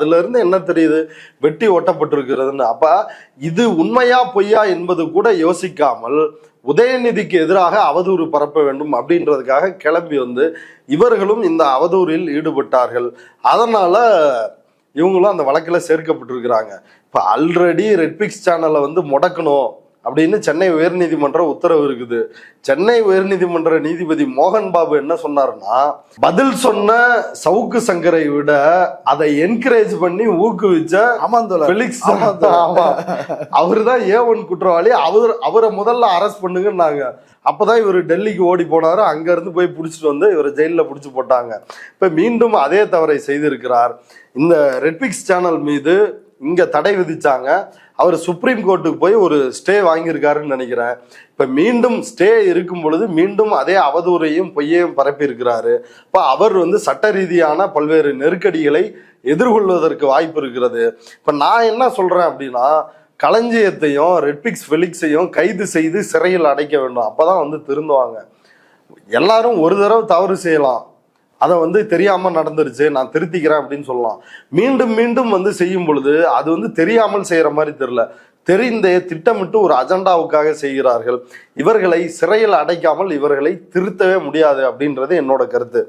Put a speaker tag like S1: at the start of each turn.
S1: அதுல இருந்து என்ன தெரியுது, வெட்டி ஒட்டப்பட்டிருக்கிறதுன்னு. அப்ப இது உண்மையா பொய்யா என்பது கூட யோசிக்காமல் உதயநிதிக்கு எதிராக அவதூறு பரப்ப வேண்டும் அப்படின்றதுக்காக கிளம்பி வந்து இவர்களும் இந்த அவதூறில் ஈடுபட்டார்கள். அதனால இவங்களும் அந்த வழக்கில் சேர்க்கப்பட்டிருக்கிறாங்க. இப்போ ஆல்ரெடி ரெட்பிக்ஸ் சேனலை வந்து முடக்கணும் அப்படின்னு சென்னை உயர்நீதிமன்ற உத்தரவு இருக்குது. சென்னை உயர்நீதிமன்ற நீதிபதி மோகன் பாபு என்ன சொன்னாருன்னா, பதில் சொன்ன சவுக்கு சங்கரை விட அதை என்கரேஜ் பண்ணி ஊக்குவிச்ச அவருதான் A1 குற்றவாளி, அவரை முதல்ல அரெஸ்ட் பண்ணுங்கன்னாங்க. அப்பதான் இவர் டெல்லிக்கு ஓடி போனாரு. அங்க இருந்து போய் பிடிச்சிட்டு வந்து இவரை ஜெயிலில் பிடிச்சி போட்டாங்க. இப்ப மீண்டும் அதே தவறை செய்திருக்கிறார். இந்த ரெட்பிக்ஸ் சேனல் மீது இங்க தடை விதிச்சாங்க. அவர் சுப்ரீம் கோர்ட்டுக்கு போய் ஒரு ஸ்டே வாங்கியிருக்காருன்னு நினைக்கிறேன். இப்ப மீண்டும் ஸ்டே இருக்கும் பொழுது மீண்டும் அதே அவதூறையும் பொய்யையும் பரப்பி இருக்கிறாரு. இப்ப அவர் வந்து சட்ட ரீதியான பல்வேறு நெருக்கடிகளை எதிர்கொள்வதற்கு வாய்ப்பு இருக்கிறது. இப்ப நான் என்ன சொல்றேன் அப்படின்னா, களஞ்சியத்தையும் ரெட்பிக்ஸ் ஃபெலிக்ஸையும் கைது செய்து சிறையில் அடைக்க வேண்டும். அப்பதான் வந்து திருந்துவாங்க. எல்லாரும் ஒரு தடவை தவறு செய்யலாம், அதை வந்து தெரியாம நடந்துருச்சு, நான் திருத்திக்கிறேன் அப்படின்னு சொல்லலாம். மீண்டும் மீண்டும் வந்து செய்யும் பொழுது அது வந்து தெரியாமல் செய்யற மாதிரி தெரியல, தெரிந்தே திட்டமிட்டு ஒரு அஜெண்டாவுக்காக செய்கிறார்கள். இவர்களை சிறையில் அடைக்காமல் இவர்களை திருத்தவே முடியாது அப்படின்றது என்னோட கருத்து.